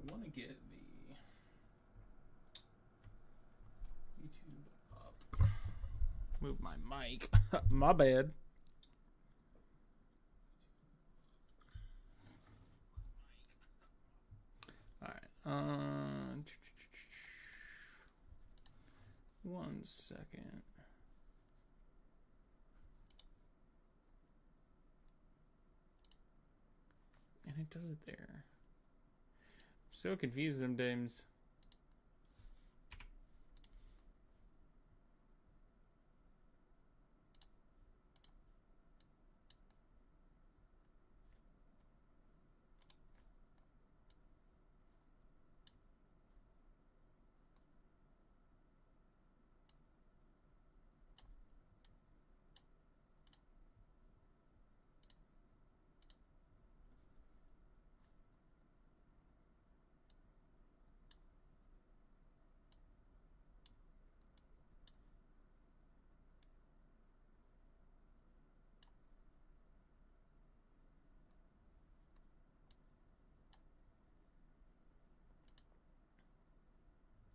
I want to get the YouTube up. Move my mic. My bad. Alright. 1 second. And it does it there. I'm so confused sometimes.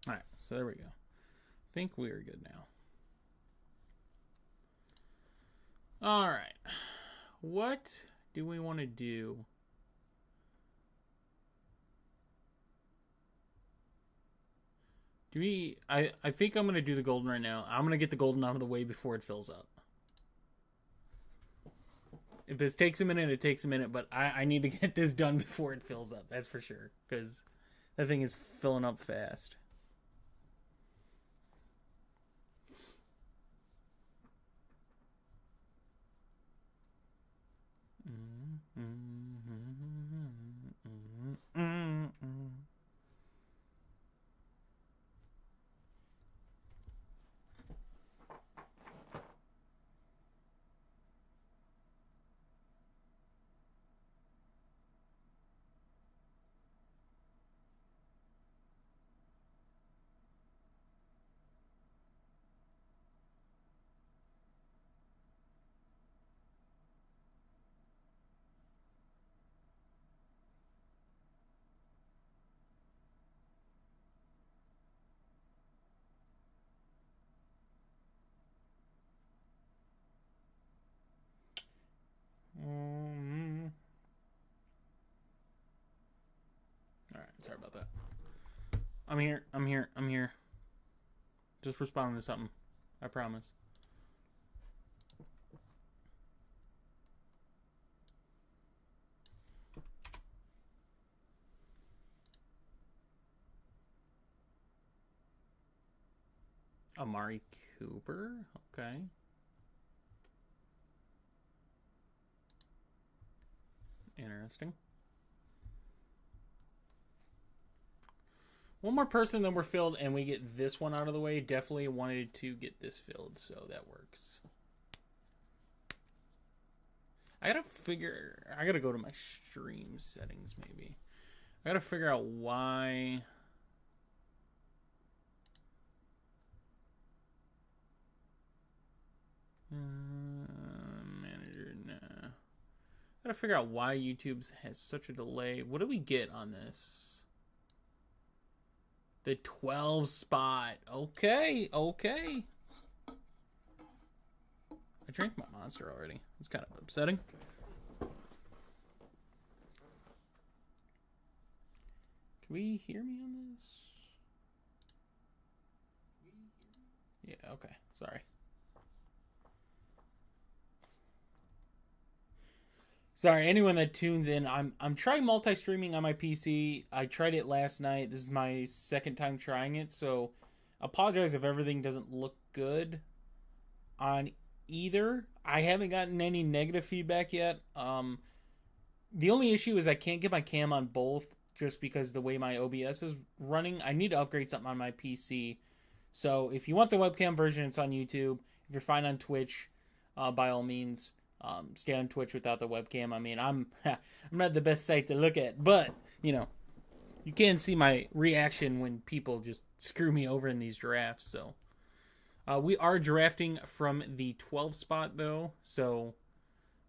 Alright, so there we go. I think we are good now. Alright. What do we want to do? I think I'm going to do the golden right now. I'm going to get the golden out of the way before it fills up. If this takes a minute, it takes a minute, but I need to get this done before it fills up. That's for sure, because that thing is filling up fast. Alright, sorry about that. I'm here. Just responding to something. I promise. Amari Cooper? Okay. Interesting. One more person, then we're filled, and we get this one out of the way. Definitely wanted to get this filled, so that works. I gotta go to my stream settings, maybe. I gotta figure out why... manager, nah. Gotta figure out why YouTube has such a delay. What do we get on this? The 12 spot. Okay. I drank my Monster already. It's kind of upsetting. Can we hear me on this? Yeah, okay. Sorry. Sorry, anyone that tunes in, I'm trying multi-streaming on my PC. I tried it last night. This is my second time trying it, so apologize if everything doesn't look good on either. I haven't gotten any negative feedback yet. The only issue is I can't get my cam on both just because the way my OBS is running. I need to upgrade something on my PC. So if you want the webcam version, it's on YouTube. If you're fine on Twitch, by all means, stay on Twitch without the webcam. I mean, I'm not the best site to look at, but you know, you can see my reaction when people just screw me over in these drafts. So we are drafting from the 12 spot though, so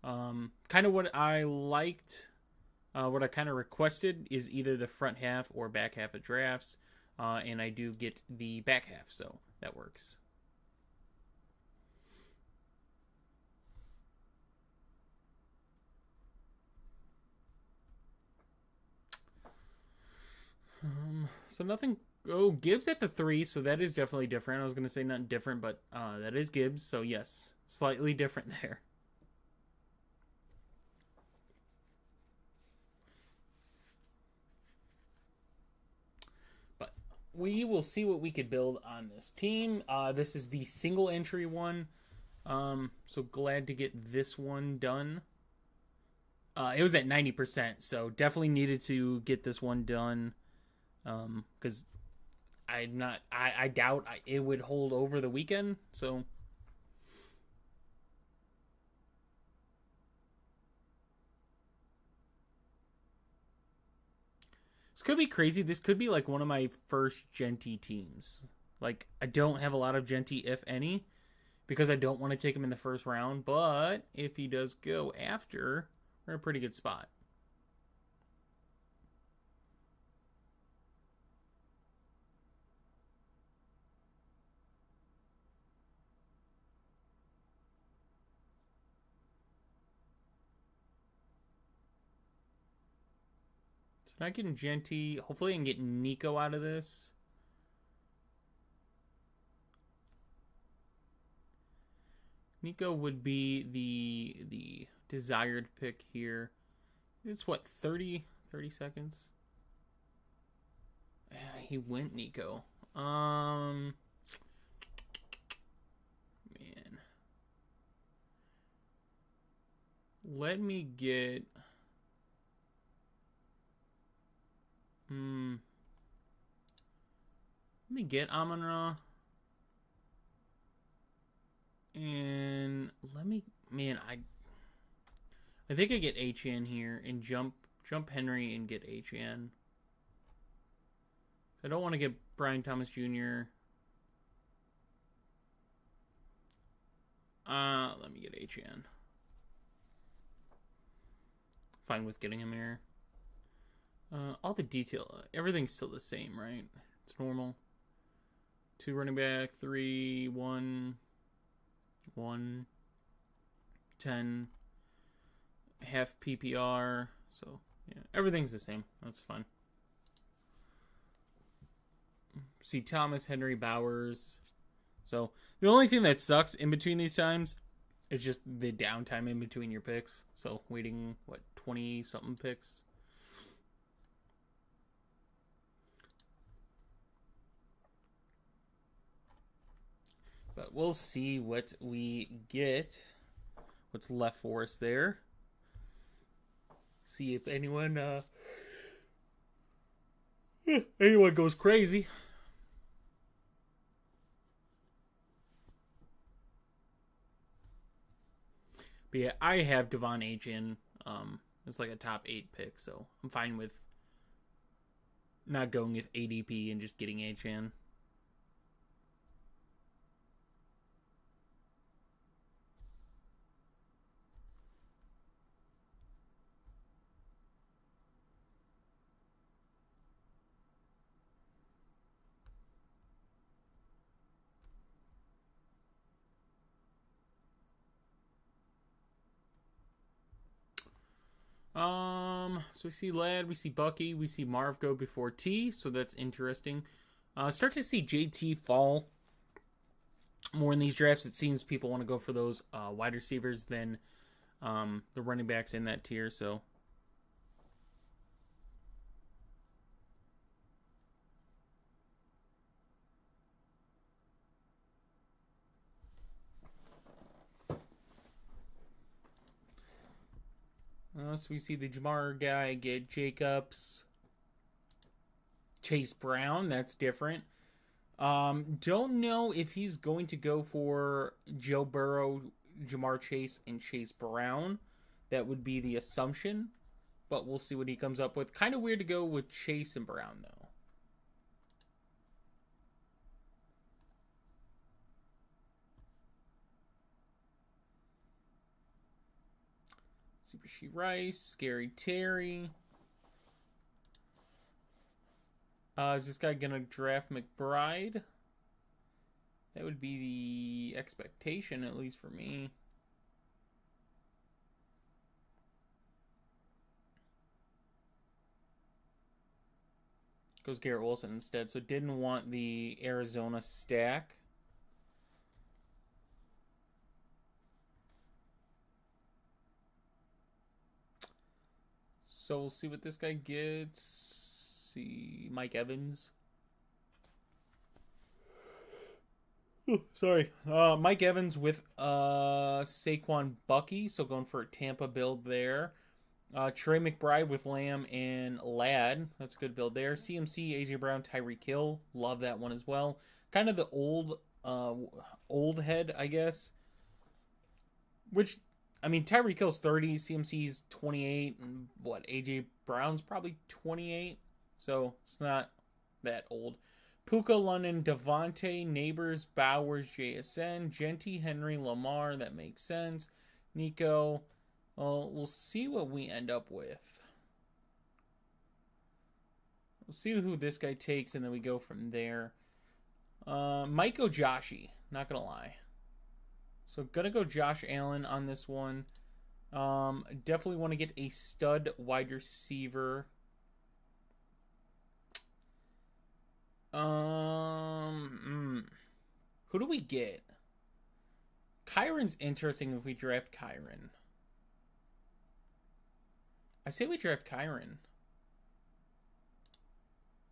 kind of what I liked What I kind of requested is either the front half or back half of drafts, and I do get the back half, so that works. So nothing. Oh, Gibbs at the 3, so that is definitely different. I was gonna say not different, but that is Gibbs, so yes, slightly different there. But we will see what we could build on this team. This is the single entry one. So glad to get this one done. It was at 90%, so definitely needed to get this one done. Because I doubt it would hold over the weekend. So this could be crazy. This could be like one of my first Genty teams. Like I don't have a lot of Genty, if any, because I don't want to take him in the first round. But if he does go after, we're in a pretty good spot. Not getting Genty. Hopefully I can get Nico out of this. Nico would be the desired pick here. It's what, 30 seconds? He went Nico. Man. Let me get Let me get Amon-Ra. And let me, man, I think I get HN here and jump Henry and get HN. I don't want to get Brian Thomas Jr. Let me get HN. Fine with getting him here. All the detail, everything's still the same, right? It's normal. 2 running back, 3, 1, 1, 10, half PPR. So, yeah, everything's the same. That's fine. See Thomas, Henry, Bowers. So, the only thing that sucks in between these times is just the downtime in between your picks. So, waiting, 20-something picks? But we'll see what we get. What's left for us there. See if anyone goes crazy. But yeah, I have Devon Achane. It's like a top 8 pick, so I'm fine with not going with ADP and just getting Achane. So we see Ladd, we see Bucky, we see Marv go before T, so that's interesting. Start to see JT fall more in these drafts. It seems people want to go for those wide receivers than the running backs in that tier, so. So we see the Jamar guy get Jacobs. Chase Brown, that's different. Don't know if he's going to go for Joe Burrow, Jamar Chase, and Chase Brown. That would be the assumption, but we'll see what he comes up with. Kind of weird to go with Chase and Brown, though. See Rashee Rice, Scary Terry. Is this guy gonna draft McBride? That would be the expectation, at least for me. Goes Garrett Wilson instead, so didn't want the Arizona stack. So we'll see what this guy gets. See, Mike Evans. Oh, sorry. Mike Evans with Saquon Bucky, so going for a Tampa build there. Trey McBride with Lamb and Ladd. That's a good build there. CMC, AJ Brown, Tyreek Hill. Love that one as well. Kind of the old head, I guess. Which, I mean, Tyreek Hill's 30, CMC's 28, and what, AJ Brown's probably 28. So it's not that old. Puka, London, Devontae, Neighbors, Bowers, JSN, Genty, Henry, Lamar. That makes sense. Nico. Well, we'll see what we end up with. We'll see who this guy takes, and then we go from there. Might go Joshy, not gonna lie. So gonna go Josh Allen on this one. Definitely want to get a stud wide receiver. Who do we get? Kyron's interesting if we draft Kyron. I say we draft Kyron.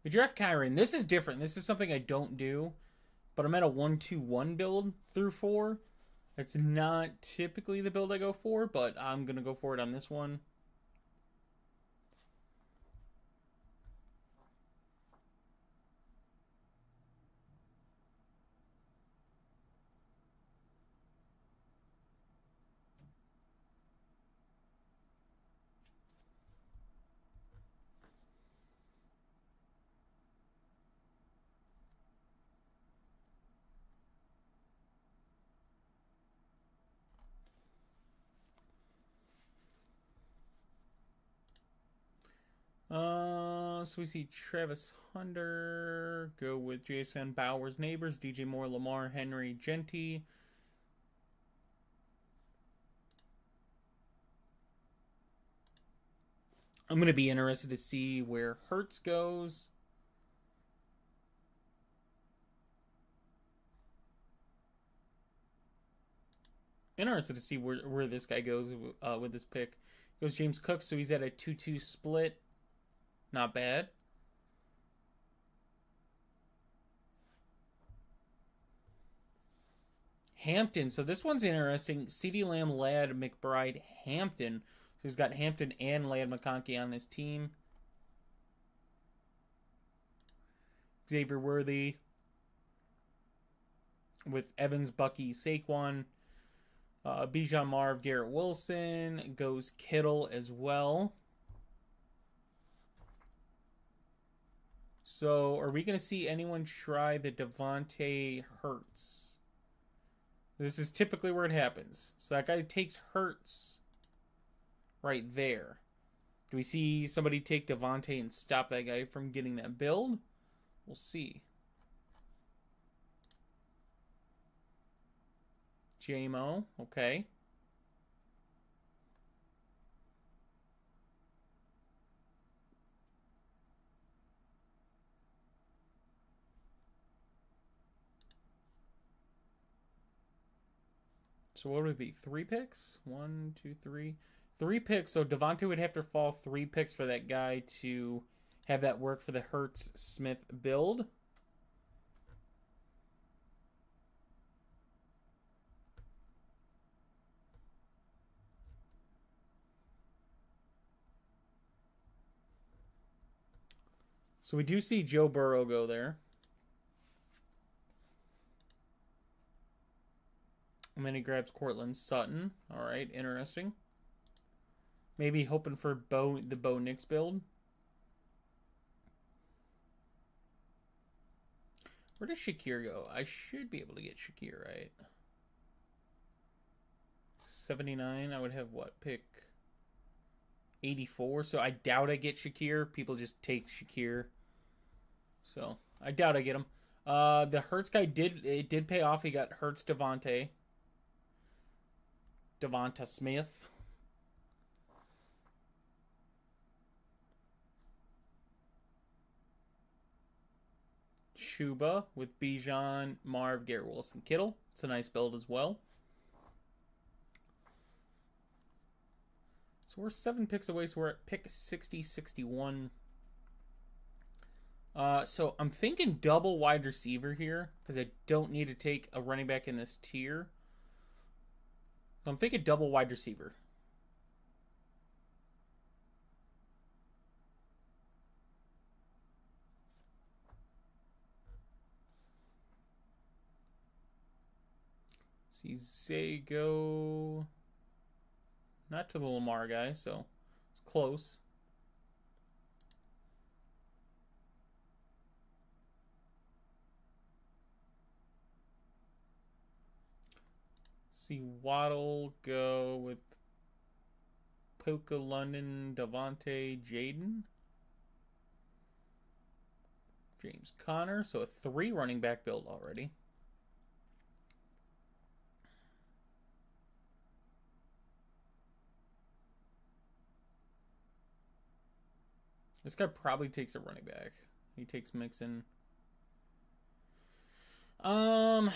We draft Kyron. This is different. This is something I don't do. But I'm at a 1-2-1 build through 4. That's not typically the build I go for, but I'm going to go for it on this one. So we see Travis Hunter, go with Jason Bowers, Neighbors, DJ Moore, Lamar, Henry, Genty. I'm going to be interested to see where Hurts goes. Interested to see where this guy goes with this pick. Goes James Cook, so he's at a 2-2 split. Not bad. Hampton. So this one's interesting. CeeDee Lamb, Ladd, McBride, Hampton. So he's got Hampton and Ladd McConkey on his team. Xavier Worthy with Evans, Bucky, Saquon. Bijan Marv, Garrett Wilson. Goes Kittle as well. So, are we going to see anyone try the Devontae Hurts? This is typically where it happens. So that guy takes Hurts right there. Do we see somebody take Devontae and stop that guy from getting that build? We'll see. JMO, okay. So what would it be? 3 picks? 1, 2, 3. 3 picks. So Devontae would have to fall 3 picks for that guy to have that work for the Hurts Smith build. So we do see Joe Burrow go there. And then he grabs Cortland Sutton. All right, interesting. Maybe hoping for the Bo Nix build. Where does Shakir go? I should be able to get Shakir, right? 79. I would have what? Pick 84. So I doubt I get Shakir. People just take Shakir. So I doubt I get him. The Hurts guy did pay off. He got Hurts Devonta Smith. Chuba with Bijan, Marv, Garrett Wilson, Kittle. It's a nice build as well. So we're 7 picks away, so we're at pick 60, 61. So I'm thinking double wide receiver here because I don't need to take a running back in this tier. So I'm thinking double wide receiver. See Zago. Not to the Lamar guy, so it's close. See Waddle go with Puka, London, Devontae, Jaden. James Conner, so a 3 running back build already. This guy probably takes a running back. He takes Mixon. We're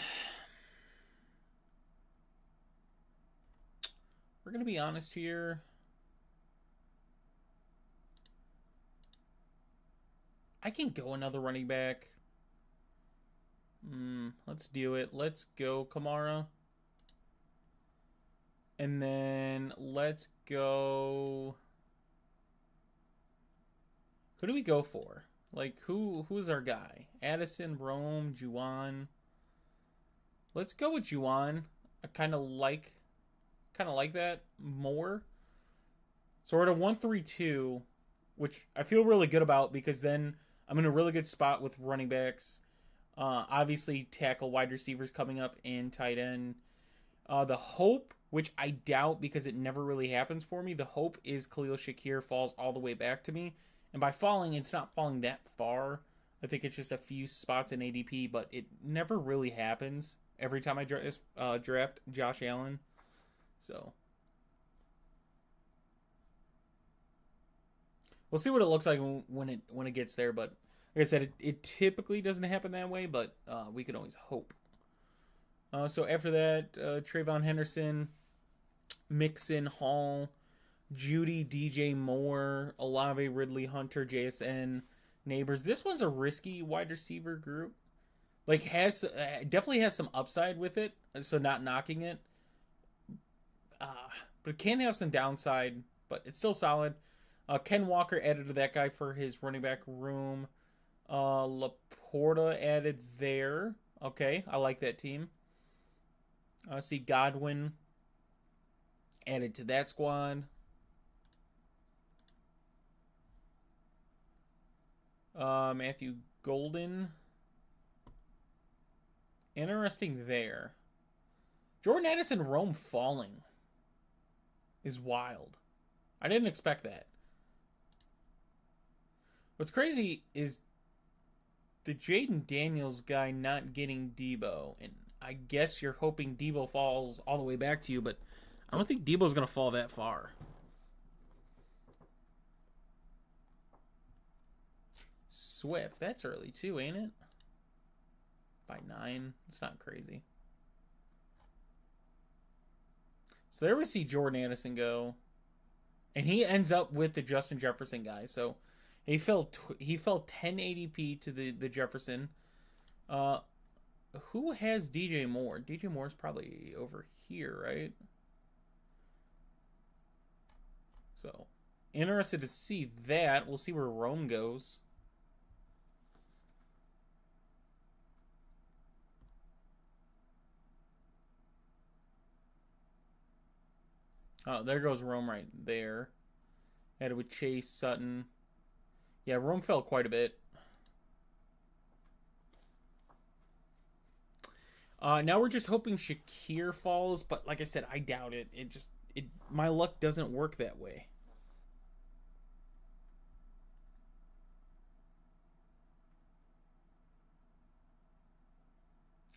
gonna be honest here. I can go another running back. Let's do it. Let's go Kamara. And then let's go. Who do we go for? Like who's our guy? Addison, Rome, Juwan. Let's go with Juwan. I kind of like that more. So we're at a 1-3-2, which I feel really good about because then I'm in a really good spot with running backs. Obviously, tackle, wide receivers coming up, and tight end. The hope, which I doubt because it never really happens for me, the hope is Khalil Shakir falls all the way back to me. And by falling, it's not falling that far. I think it's just a few spots in ADP, but it never really happens every time I draft Josh Allen. So we'll see what it looks like when it gets there. But like I said, it typically doesn't happen that way, but we can always hope. So after that, Trayvon Henderson, Mixon, Hall, Judy, DJ Moore, Olave, Ridley, Hunter, JSN, Neighbors. This one's a risky wide receiver group. Like definitely has some upside with it, so not knocking it. But it can have some downside, but it's still solid. Ken Walker added to that guy for his running back room. Laporta added there. Okay, I like that team. See Godwin added to that squad. Matthew Golden. Interesting there. Jordan Addison, Rome falling is wild. I didn't expect that. What's crazy is the Jaden Daniels guy not getting Debo. And I guess you're hoping Debo falls all the way back to you, but I don't think Debo's going to fall that far. Swift, that's early too, ain't it? By 9. It's not crazy. So there we see Jordan Addison go. And he ends up with the Justin Jefferson guy. So he fell 10 ADP to the Jefferson. Who has DJ Moore? DJ Moore's probably over here, right? So interested to see that. We'll see where Rome goes. Oh, there goes Rome right there. Had it with Chase, Sutton. Yeah, Rome fell quite a bit. Now we're just hoping Shakir falls, but like I said, I doubt it. My luck doesn't work that way.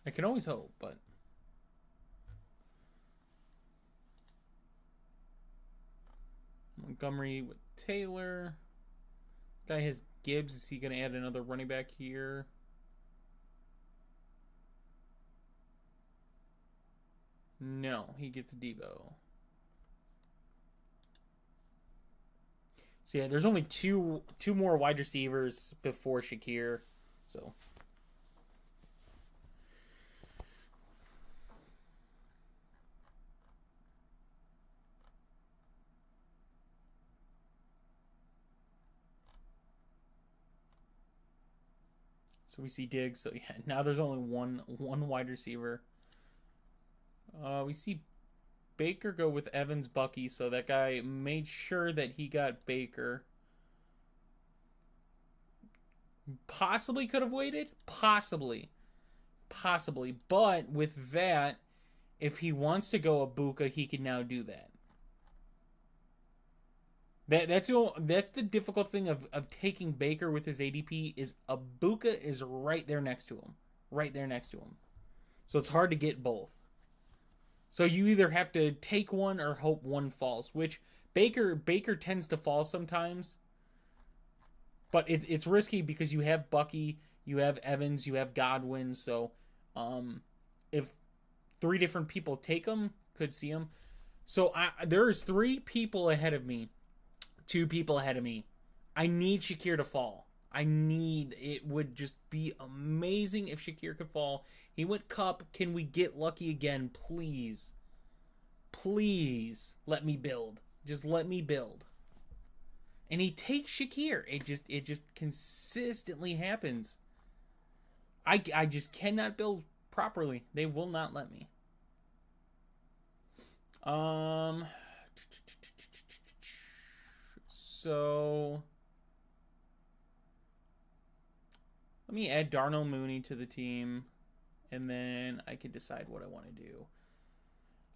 I can always hope, but Montgomery with Taylor. Guy has Gibbs. Is he going to add another running back here? No, he gets Debo. So yeah, there's only two more wide receivers before Shakir. So we see Diggs. So yeah, now there's only one wide receiver. We see Baker go with Evans Bucky, so that guy made sure that he got Baker. Possibly could have waited. Possibly. But with that, if he wants to go Abuka, he can now do that. That's the difficult thing of taking Baker with his ADP is Abuka is right there next to him. So it's hard to get both. So you either have to take one or hope one falls, which Baker tends to fall sometimes. But it's risky because you have Bucky, you have Evans, you have Godwin. So if 3 different people take him, could see him. So there's 3 people ahead of me. 2 people ahead of me. I need Shakir to fall. It would just be amazing if Shakir could fall. He went Cup. Can we get lucky again, please? Please let me build. Just let me build. And he takes Shakir. It just consistently happens. I just cannot build properly. They will not let me. So let me add Darnell Mooney to the team, and then I can decide what I want to do.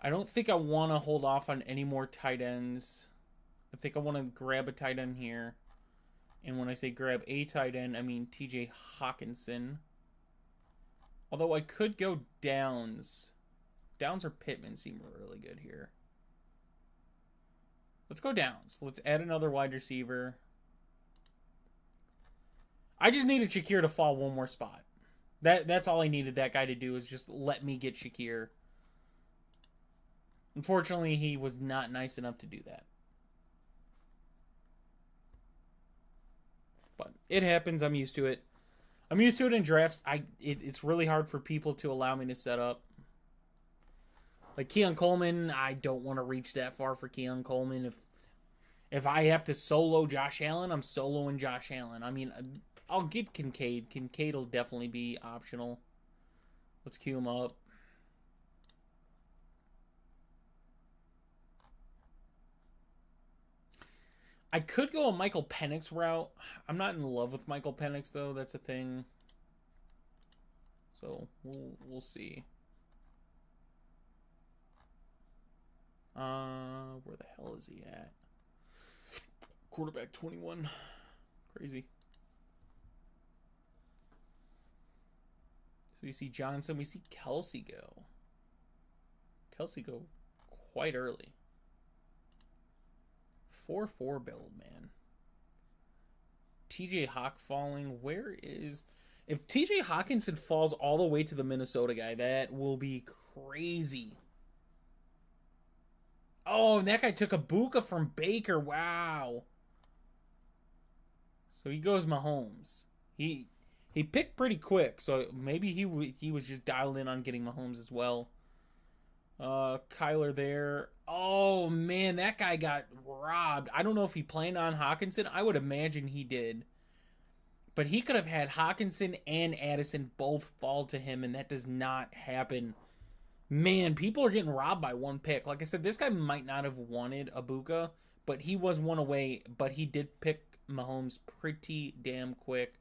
I don't think I want to hold off on any more tight ends. I think I want to grab a tight end here. And when I say grab a tight end, I mean TJ Hawkinson. Although I could go Downs. Downs or Pittman seem really good here. Let's go Downs. Let's add another wide receiver. I just needed Shakir to fall one more spot. That's all I needed that guy to do is just let me get Shakir. Unfortunately, he was not nice enough to do that. But it happens. I'm used to it. I'm used to it in drafts. It's really hard for people to allow me to set up. Like Keon Coleman, I don't want to reach that far for Keon Coleman. If I have to solo Josh Allen, I'm soloing Josh Allen. I mean, I'll get Kincaid. Kincaid will definitely be optional. Let's queue him up. I could go a Michael Penix route. I'm not in love with Michael Penix, though. That's a thing. So, we'll see. Where the hell is he at? Quarterback 21. Crazy. So we see Johnson. We see Kelsey go. Kelsey go quite early. 4-4 build, man. TJ Hawk falling. Where is... If TJ Hawkinson falls all the way to the Minnesota guy, that will be crazy. Oh, and that guy took a Buka from Baker. Wow. So he goes Mahomes. He picked pretty quick, so maybe he was just dialed in on getting Mahomes as well. Kyler there. Oh, man, that guy got robbed. I don't know if he planned on Hawkinson. I would imagine he did. But he could have had Hawkinson and Addison both fall to him, and that does not happen. Man, people are getting robbed by one pick. Like I said, this guy might not have wanted Abuka, but he was one away. But he did pick Mahomes pretty damn quick.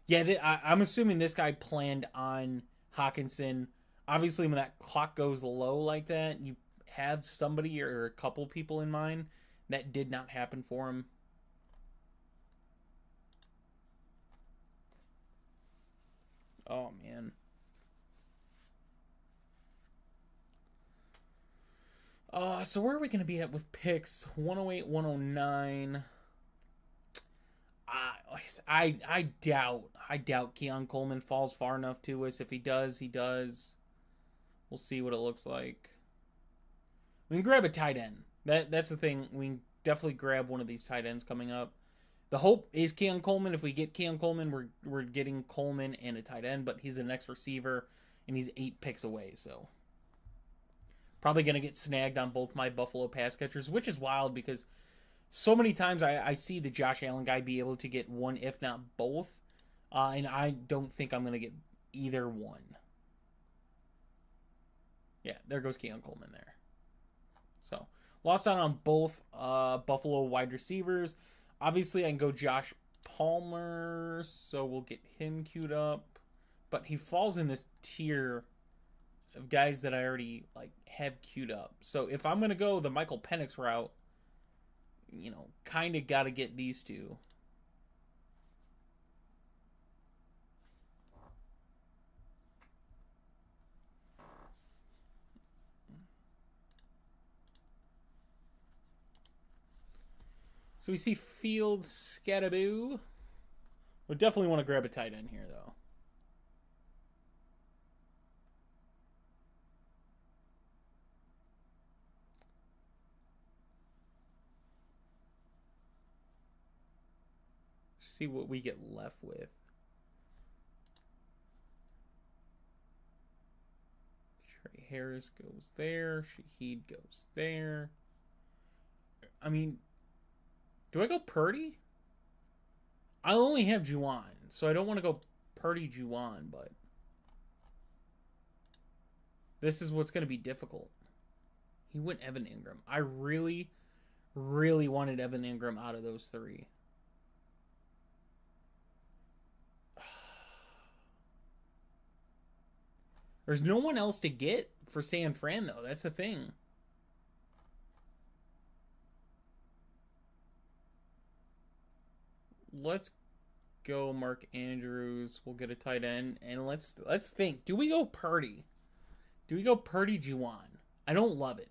Yeah, I'm assuming this guy planned on Hawkinson. Obviously, when that clock goes low like that, you have somebody or a couple people in mind. That did not happen for him. Oh, man. So where are we going to be at with picks? 108, 109. I doubt Keon Coleman falls far enough to us. If he does, he does. We'll see what it looks like. We can grab a tight end. That's the thing. We can definitely grab one of these tight ends coming up. The hope is Keon Coleman. If we get Keon Coleman, we're getting Coleman and a tight end, but he's the next receiver, and he's 8 picks away, so probably going to get snagged on both my Buffalo pass catchers, which is wild because so many times I see the Josh Allen guy be able to get one, if not both, and I don't think I'm going to get either one. Yeah, there goes Keon Coleman there. So, lost out on both Buffalo wide receivers. Obviously, I can go Josh Palmer, so we'll get him queued up. But he falls in this tier of guys that I already have queued up. So if I'm going to go the Michael Penix route, kind of got to get these two. So we see Fields, Scattaboo. We definitely want to grab a tight end here, though. See what we get left with. Trey Harris goes there. Shaheed goes there. I mean, do I go Purdy? I only have Juwan, so I don't want to go Purdy Juwan, but this is what's going to be difficult. He went Evan Ingram. I really, really wanted Evan Ingram out of those 3. There's no one else to get for San Fran, though. That's the thing. Let's go Mark Andrews. We'll get a tight end. And let's think. Do we go Purdy? Do we go Purdy Juwan? I don't love it.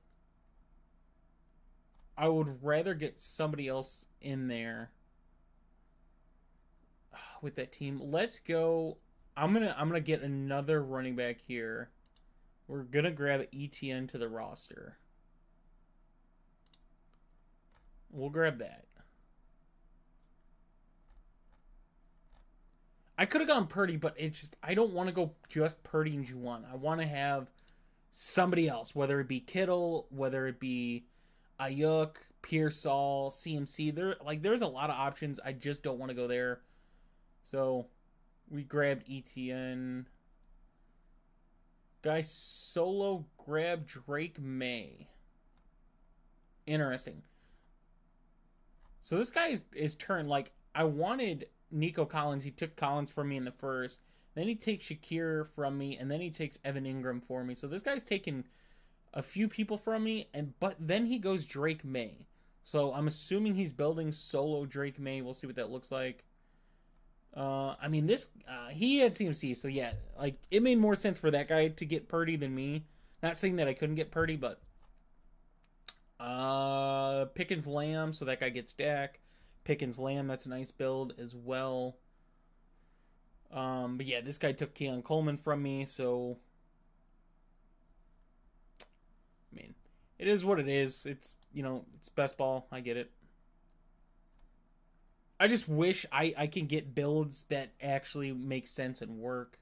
I would rather get somebody else in there with that team. Let's go. I'm gonna get another running back here. We're gonna grab ETN to the roster. We'll grab that. I could have gone Purdy, but it's just I don't want to go just Purdy and Juwan. I want to have somebody else, whether it be Kittle, whether it be Ayuk, Pearsall, CMC. There's a lot of options. I just don't want to go there. So we grabbed ETN. Guy solo grabbed Drake May. Interesting. So this guy is turned. I wanted Nico Collins. He took Collins from me in the first. Then he takes Shakir from me. And then he takes Evan Ingram for me. So this guy's taken a few people from me. But then he goes Drake May. So I'm assuming he's building solo Drake May. We'll see what that looks like. He had CMC, so yeah, it made more sense for that guy to get Purdy than me. Not saying that I couldn't get Purdy, but Pickens Lamb, so that guy gets Dak. Pickens Lamb, that's a nice build as well. But yeah, this guy took Keon Coleman from me, so I mean, it is what it is. It's it's best ball. I get it. I just wish I can get builds that actually make sense and work.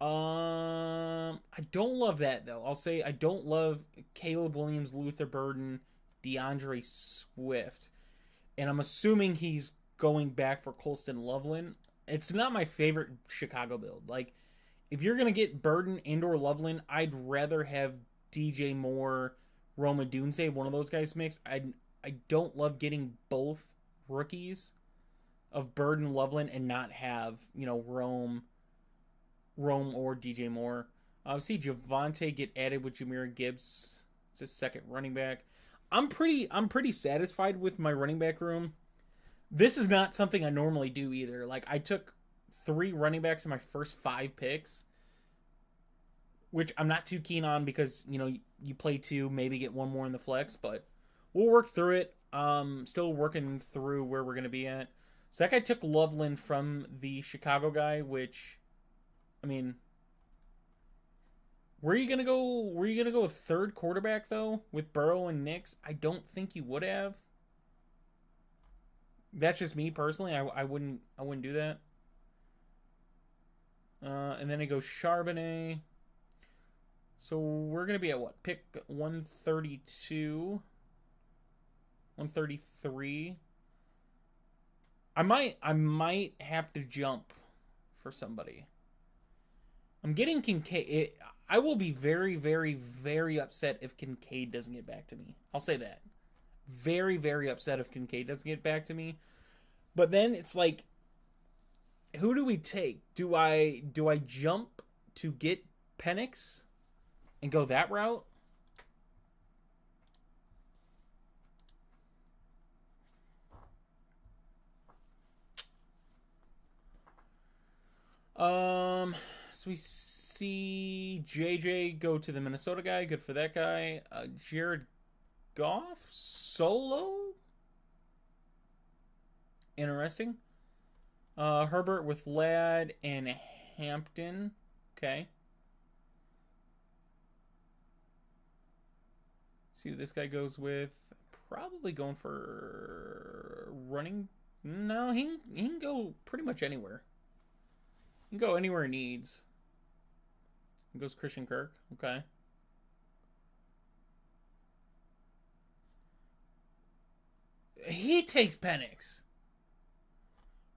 I don't love that, though. I'll say I don't love Caleb Williams, Luther Burden, DeAndre Swift. And I'm assuming he's going back for Colston Loveland. It's not my favorite Chicago build. If you're going to get Burden and or Loveland, I'd rather have DJ Moore, Rome Odunze, one of those guys mixed. I don't love getting both rookies of Burden, Loveland, and not have Rome or DJ Moore. See Javonte get added with Jahmyr Gibbs. It's his second running back. I'm pretty satisfied with my running back room. This is not something I normally do either. I took 3 running backs in my first 5 picks. which I'm not too keen on because, you know, you play two, maybe get one more in the flex, but we'll work through it. Still working through where we're going to be at. So that guy took Loveland from the Chicago guy, which, I mean, were you gonna go? Were you gonna go a third quarterback though with Burrow and Nix? I don't think you would have. That's just me personally. I wouldn't. I wouldn't do that. And then it goes Charbonnet. So we're gonna be at what? Pick 132, 133. I might have to jump for somebody. I'm getting Kincaid. I will be very, very, very upset if Kincaid doesn't get back to me. I'll say that. Very, very upset if Kincaid doesn't get back to me. But then it's like, who do we take? Do I jump to get Penix and go that route? So we see JJ go to the Minnesota guy. Good for that guy. Jared Goff solo. Interesting. Herbert with Ladd and Hampton. Okay. See what this guy goes with. Probably going for running. No, he can go pretty much anywhere. He can go anywhere he needs. He goes Christian Kirk. Okay. He takes Penix.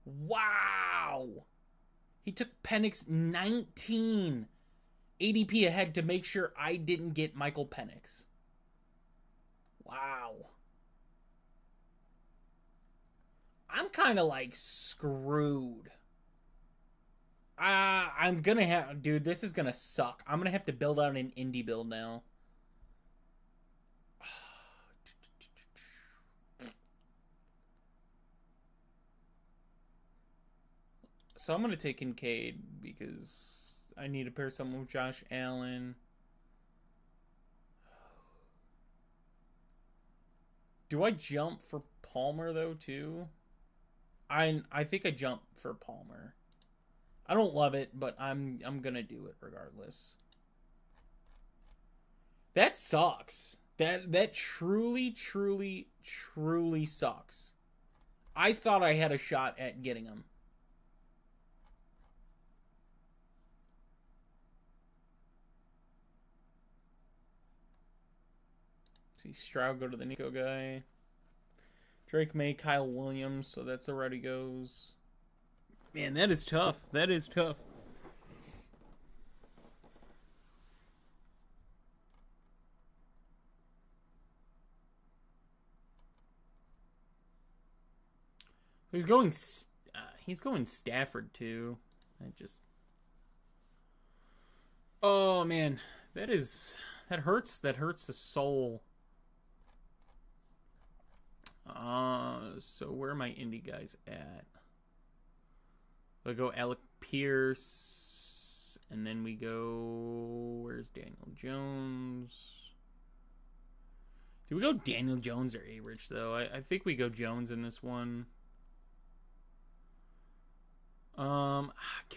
Wow. He took Penix 19 ADP ahead to make sure I didn't get Michael Penix. Wow. I'm kind of like screwed. I'm gonna have, dude, this is gonna suck. I'm gonna have to build out an indie build now. So I'm gonna take Kincaid because I need to pair someone with Josh Allen. Do I jump for Palmer though too? I think I jump for Palmer. I don't love it, but I'm gonna do it regardless. That sucks. That truly sucks. I thought I had a shot at getting him. See Stroud go to the Nico guy. Drake May, Kyle Williams, so that's already goes. Man, that is tough. That is tough. He's going Stafford too. I just. Oh man, that hurts. That hurts the soul. So where are my indie guys at? We go Alec Pierce, and then we go. Where's Daniel Jones? Do we go Daniel Jones or A-Rich though? I think we go Jones in this one. Can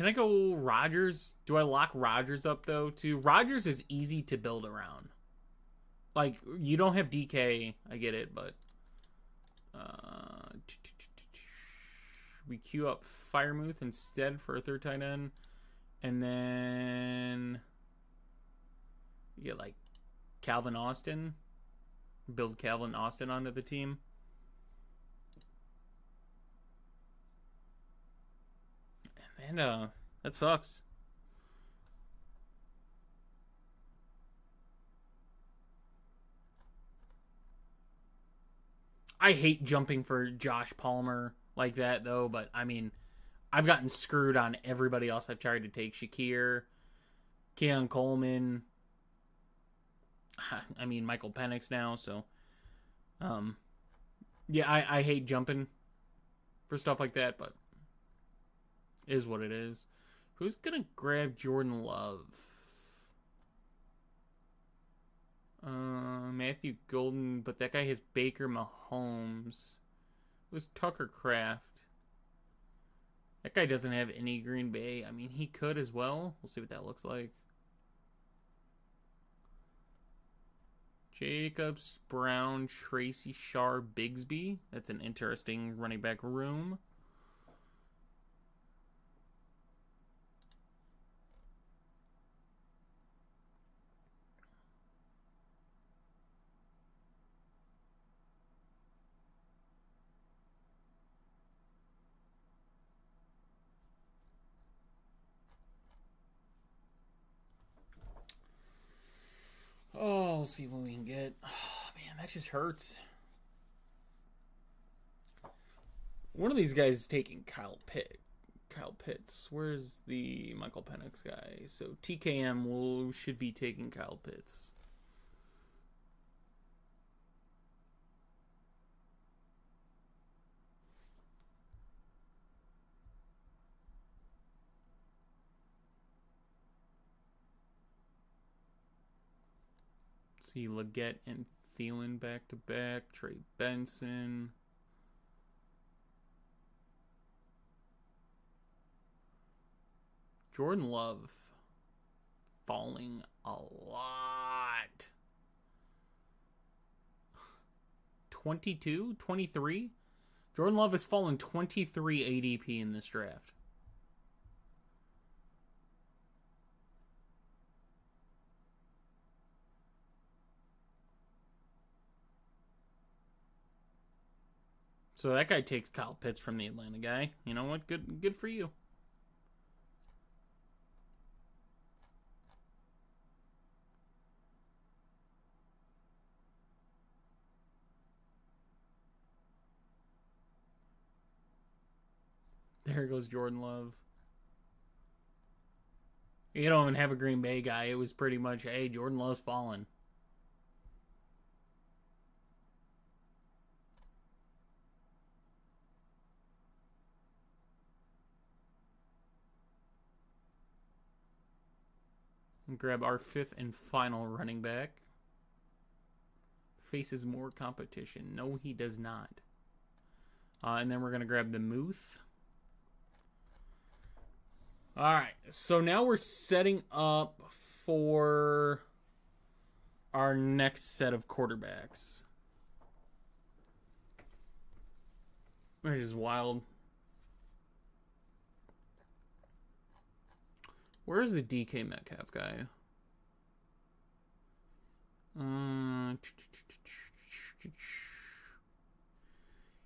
I go Rodgers? Do I lock Rodgers up though? Too Rodgers is easy to build around. Like you don't have DK, I get it, but we queue up Firemouth instead for a third tight end, and then you get like Calvin Austin. Build Calvin Austin onto the team. And that sucks. I hate jumping for Josh Palmer like that though, but I mean, I've gotten screwed on everybody else I've tried to take. Shakir, Keon Coleman, I mean Michael Penix now, so yeah, I hate jumping for stuff like that, but it is what it is. Who's gonna grab Jordan Love? Matthew Golden, but that guy has Baker Mahomes. It was Tucker Kraft. That guy doesn't have any Green Bay. I mean, he could as well. We'll see what that looks like. Jacobs, Brown, Tracy, Shar, Bigsby. That's an interesting running back room. Oh, we'll see what we can get. Oh, man, that just hurts. One of these guys is taking Kyle Pitts. Where's the Michael Penix guy? So TKM should be taking Kyle Pitts. See Leggett and Thielen back to back. Trey Benson. Jordan Love falling a lot. 22? 23? Jordan Love has fallen 23 ADP in this draft. So that guy takes Kyle Pitts from the Atlanta guy. You know what? Good for you. There goes Jordan Love. You don't even have a Green Bay guy. It was pretty much, hey, Jordan Love's fallen. Grab our fifth and final running back. Faces more competition. No, he does not. And then we're going to grab the Muth. Alright, so now we're setting up for our next set of quarterbacks. Which is wild. Where's the DK Metcalf guy?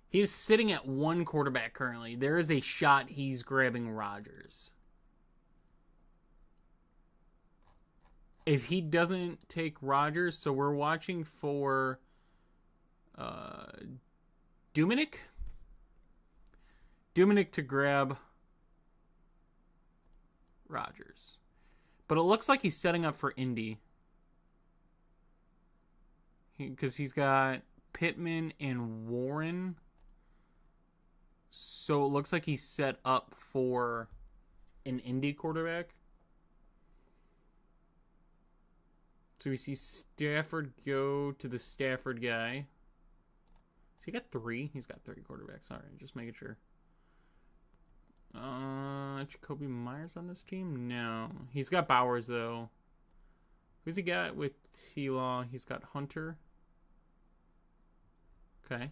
He's sitting at one quarterback currently. There is a shot he's grabbing Rodgers. If he doesn't take Rodgers, so we're watching for Dominic to grab Rodgers. But it looks like he's setting up for Indy. Because he's got Pittman and Warren. So it looks like he's set up for an Indy quarterback. So we see Stafford go to the Stafford guy. So he got 3. He's got 3 quarterbacks. All right, just making sure. Jacoby Myers on this team? No. He's got Bowers, though. Who's he got with T-Law? He's got Hunter. Okay.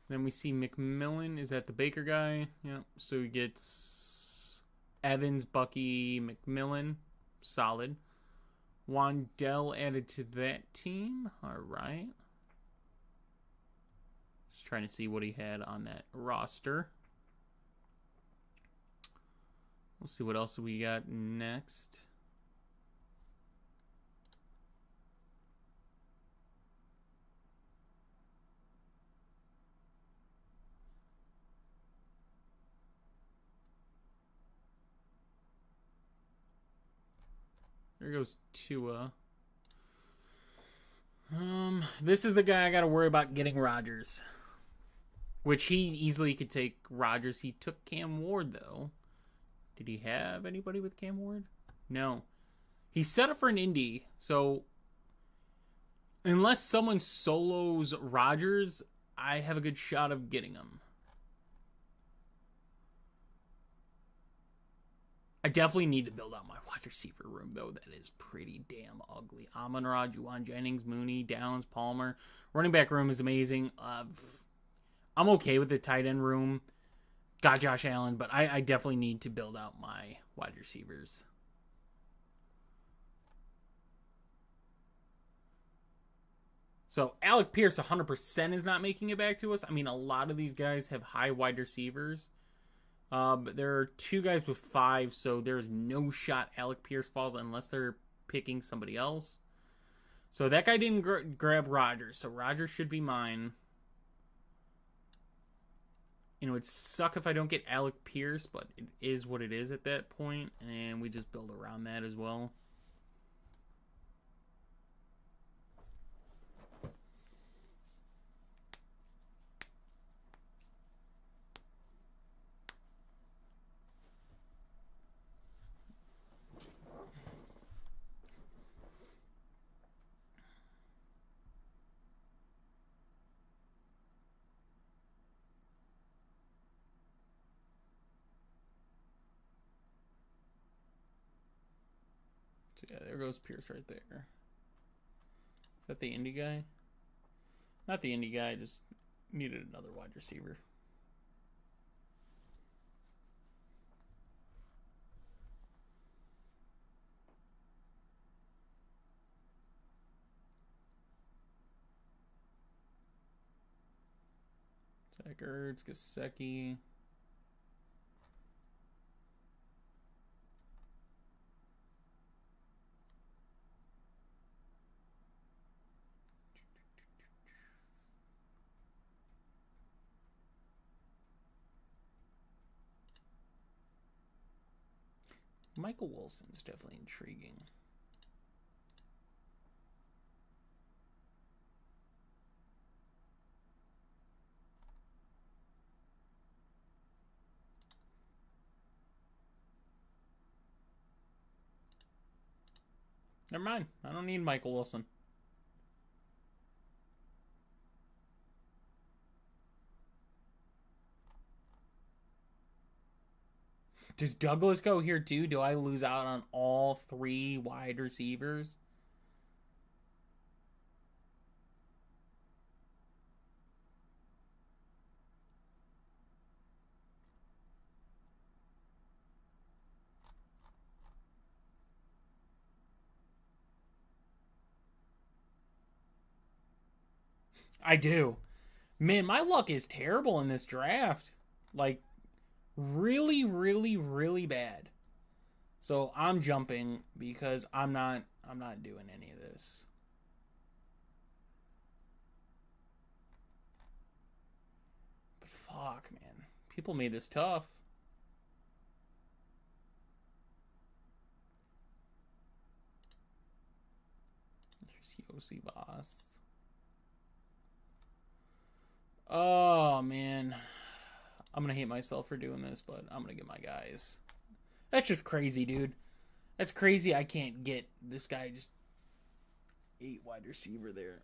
Then we see McMillan. Is that the Baker guy? Yep. So he gets Evans, Bucky, McMillan. Solid. Wandell added to that team. All right. Just trying to see what he had on that roster. We'll see what else we got next. There goes Tua. This is the guy I got to worry about getting Rodgers. Which he easily could take Rodgers. He took Cam Ward, though. Did he have anybody with Cam Ward? No. He's set up for an Indy, so unless someone solos Rodgers, I have a good shot of getting him. I definitely need to build out my wide receiver room, though. That is pretty damn ugly. Amon-Ra, Juwan Jennings, Mooney, Downs, Palmer. Running back room is amazing. I'm okay with the tight end room. Got Josh Allen, but I definitely need to build out my wide receivers. So Alec Pierce 100% is not making it back to us. I mean, a lot of these guys have high wide receivers. But there are 2 guys with 5, so there's no shot Alec Pierce falls unless they're picking somebody else. So that guy didn't grab Rodgers, so Rodgers should be mine. You know, it'd suck if I don't get Alec Pierce, but it is what it is at that point, and we just build around that as well. So yeah, there goes Pierce right there. Is that the Indy guy? Not the Indy guy, just needed another wide receiver. Zach Ertz, Gesicki. Michael Wilson's definitely intriguing. Never mind. I don't need Michael Wilson. Does Douglas go here too? Do I lose out on all 3 wide receivers? I do. Man, my luck is terrible in this draft. Like, really, really, really bad. So I'm jumping because I'm not doing any of this. But fuck, man. People made this tough. There's Yossi Boss. Oh, man. I'm going to hate myself for doing this, but I'm going to get my guys. That's just crazy, dude. That's crazy I can't get this guy just 8 wide receiver there.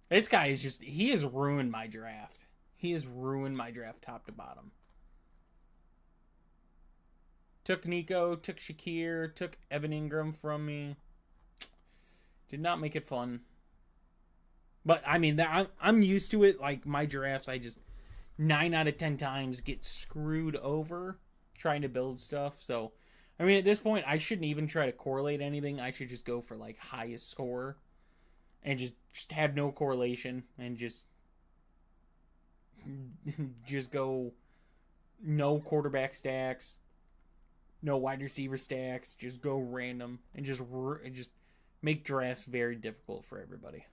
This guy is just, he has ruined my draft. He has ruined my draft top to bottom. Took Nico, took Shakir, took Evan Ingram from me. Did not make it fun. But, I mean, I'm used to it. Like, my drafts, I just 9 out of 10 times get screwed over trying to build stuff. So, I mean, at this point, I shouldn't even try to correlate anything. I should just go for, like, highest score. And just have no correlation. And just go no quarterback stacks. No wide receiver stacks. Just go random. And just make drafts very difficult for everybody.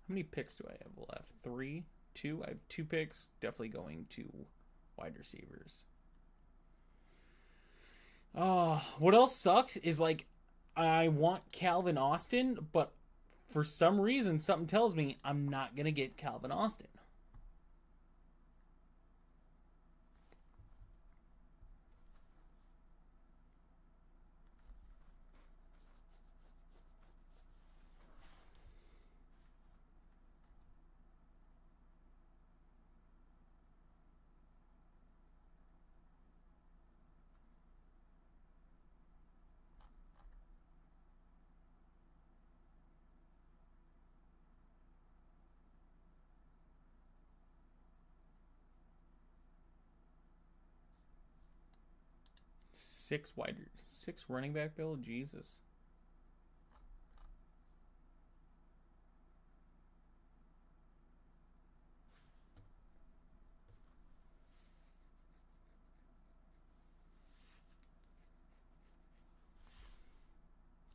How many picks do I have left? 3? 2? I have 2 picks. Definitely going to wide receivers. What else sucks is like I want Calvin Austin, but for some reason something tells me I'm not gonna get Calvin Austin. Six running back build, Jesus.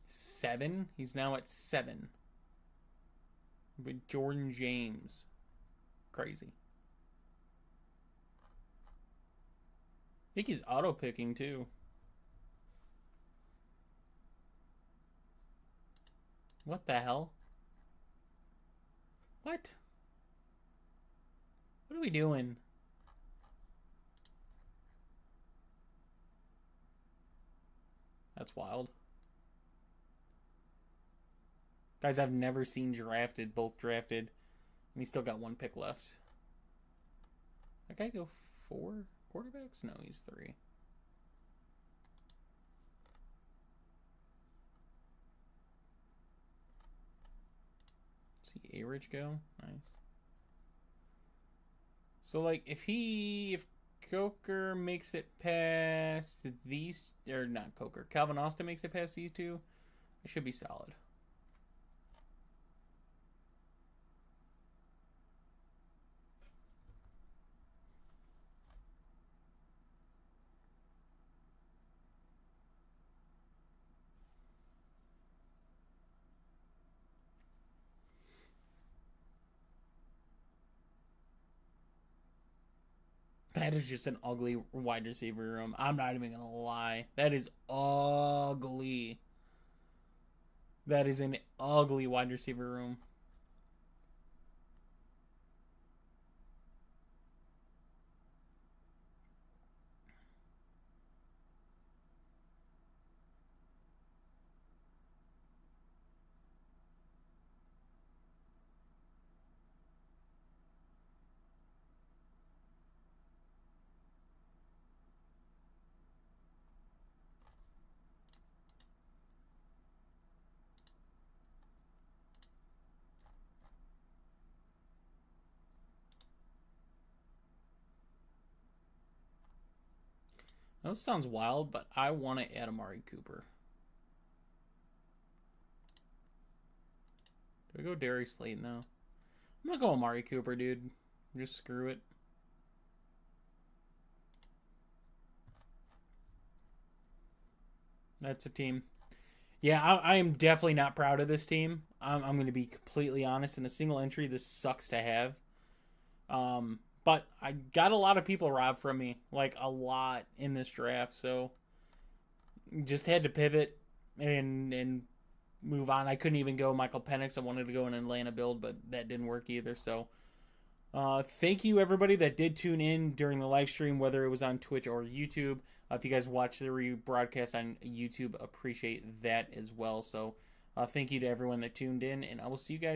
Seven? He's now at 7. With Jordan James. Crazy. I think he's auto picking too. What the hell? What? What are we doing? That's wild. Guys I've never seen drafted, both drafted. And he's still got 1 pick left. That guy go 4 quarterbacks? No, he's 3. See A-Rich go? Nice. So, like, if Coker makes it past these, or not Coker, Calvin Austin makes it past these two, it should be solid. That is just an ugly wide receiver room. I'm not even gonna lie. That is ugly. That is an ugly wide receiver room. That sounds wild, but I want to add Amari Cooper. Do I go Darius Slayton though? I'm gonna go Amari Cooper, dude. Just screw it. That's a team. Yeah, I am definitely not proud of this team. I'm going to be completely honest. In a single entry, this sucks to have. But I got a lot of people robbed from me, like a lot in this draft. So just had to pivot and move on. I couldn't even go Michael Penix. I wanted to go an Atlanta build, but that didn't work either. So thank you everybody that did tune in during the live stream, whether it was on Twitch or YouTube. If you guys watch the rebroadcast on YouTube, appreciate that as well. So thank you to everyone that tuned in, and I will see you guys